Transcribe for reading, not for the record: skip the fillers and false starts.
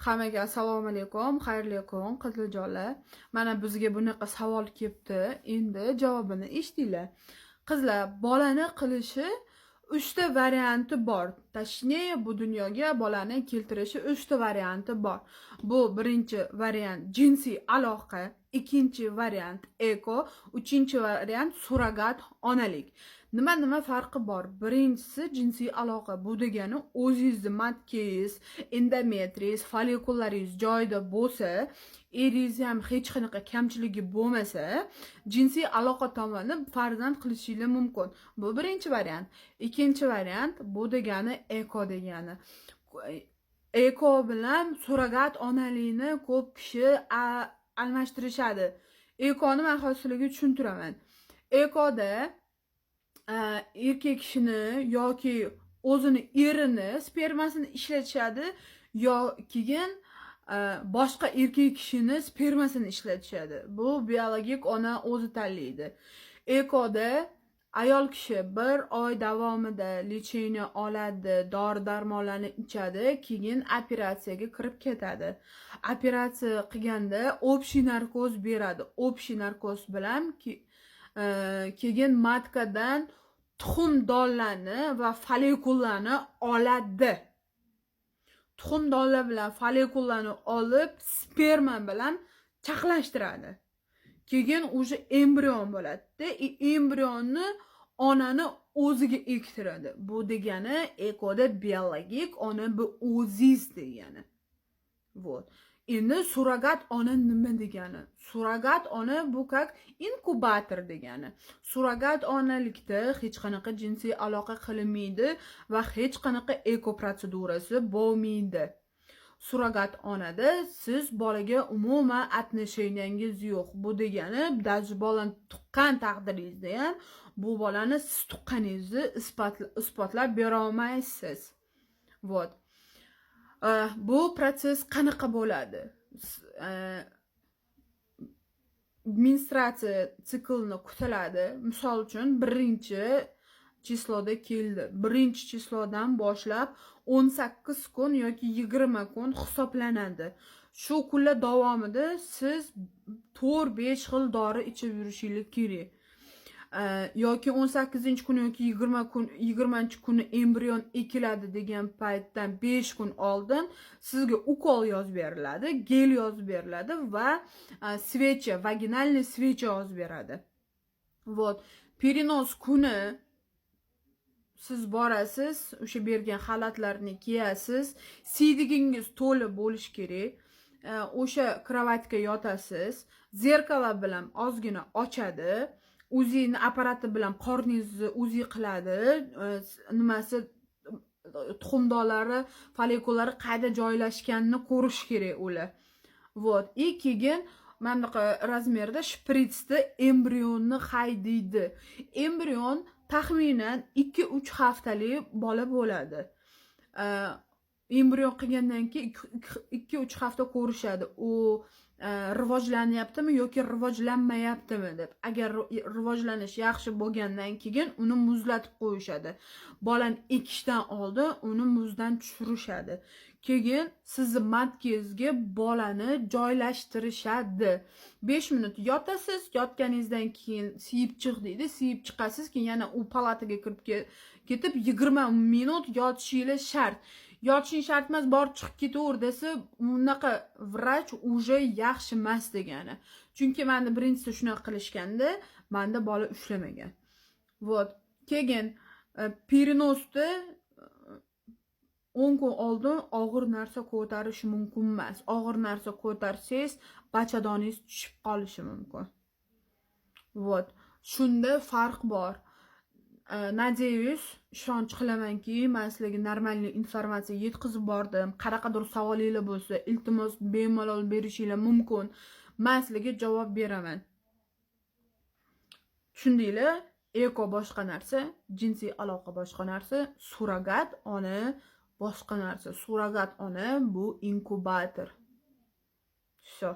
Hammaga assalomu alaykum, xayrli kun, qizlarjonlar. Mana bizga bunaqa savol kelibdi. Endi javobini eshitinglar. Qizlar, bolani qilishi 3 ta varianti bor. Точнее, bu dunyoga bolani keltirishi 3 ta varianti bor. Bu birinchi variant jinsiy aloqa, ikkinchi variant eko, uchinchi variant surrogat onalik. Nima farqi bor? Birinchisi jinsiy aloqa. Bu degani o'zingizni matkangiz, endometriyangiz, follikullaringiz joyida bo'lsa, eringiz ham hech qanaqa kamchiligi bo'lmasa, jinsiy aloqa tomonidan farzand qilishingiz mumkin. Bu birinchi variant. Ikkinchi variant bu degani eko degani. Eko bilan surrogat onalikni ko'p kishi almashtirishadi. Ekoni men hozir sizlarga tushuntiraman. Ekoda erkak kishini yoki o'zini erini spermasini ishlatishadi, keyin boshqa erkak kishini spermasini ishlatishadi. Bu biologik ona o'zi tanlaydi. Ekoda ayol kishi 1 oy davomida lecheniya oladi, dori-darmonlarni ichadi, keyin operatsiyaga kirib ketadi. Operatsiya qilganda общий narkoz beradi. Общий narkoz bilan keyin matkadan tuxum donlarni va follikullarni oladi. Tuxum donlar bilan follikullarni olib, sperma bilan chaqlashtiradi. Keyin o'sha embrion bo'ladi. Embrionni onani o'ziga ektiradi. Bu degani ekoda biologik ona bu o'ziz degani. Вот. Endi surrogat ona nima degani? Surrogat ona bu как inkubator degani. Surrogat onalikda hech qanaqa jinsiy aloqa qilinmaydi va hech qanaqa eko protsedurasi bo'lmaydi. Surrogat onada siz bolaga umuman отношениyangiz yo'q. Bu degani даже bolani tuqqan taqdiringizda ham bu bolani siz tuqqaningizni isbotlab bera olmaysiz. Вот. Bu proses qanaqa bo'ladi? Menstruatsiya siklini kutiladi. Misol uchun 1-chisloda keldi. 1-chislodan boshlab 18 kun yoki 20 kun hisoblanadi. Shu kunlar davomida siz 4-5 xil dori ichib yurishingiz kerak. Yoki 18-kun yoki 20-kuni embrion ekiladi degan paytdan 5 kun oldin sizga ukol yozib beriladi, gel yozib beriladi va svecha, vaginalniy svecha yozib beradi. Вот. Перенос kuni siz borasiz, o'sha bergan xalatlarni kiyasiz, siydigingiz to'la bo'lish kerak. O'sha kravatga yotasiz, zerkala bilan ozgina ochadi. O'zini apparati bilan qorningizni o'zi qiladi. Nimasi tuxumdonlari, follikullari qayda joylashganini ko'rish kerak ular. Вот. Keyin mana bunaqa razmerda shpritsda embrionni haydaydi. Embrion taxminan 2-3 haftalik bola bo'ladi. Embrion qilgandan keyin 2-3 hafta ko'rishadi. U rivojlanyaptimi yoki rivojlanmayaptimi deb. Agar rivojlanish yaxshi bo'lgandan keyin uni muzlatib qo'yishadi. Bolani ekishdan oldin uni muzdan tushirishadi. Keyin sizni matkangizga bolani joylashtirishadi. 5 minut yotasiz, yotganingizdan keyin siyib chiq deydi, siyib chiqasiz, keyin yana u palataga kirib ketib 20 minut yotishingiz shart. Yotishing shart emas, bor chiqib ketaver desa, unaqa vrach уже yaxshi emas degani. Chunki menda birinchisida shunaqa qilishganda, menda bola ushlamagan. Вот. Keyin переносda 10 kun oldin og'ir narsa ko'tarish mumkin emas. Og'ir narsa ko'tarsangiz, bachadoningiz tushib qolishi mumkin. Вот. Shunda farq bor. Надеюсь, ishonch qilamanki, men sizlarga normalniy informatsiya yetkazib bordim. Qanaqadir savolingiz bo'lsa, iltimos bemalol berishingiz mumkin. Men sizlarga javob beraman. Tushundinglar? Eko boshqa narsa, jinsiy aloqa boshqa narsa, surrogat ona boshqa narsa. Surrogat ona bu inkubator. Shu.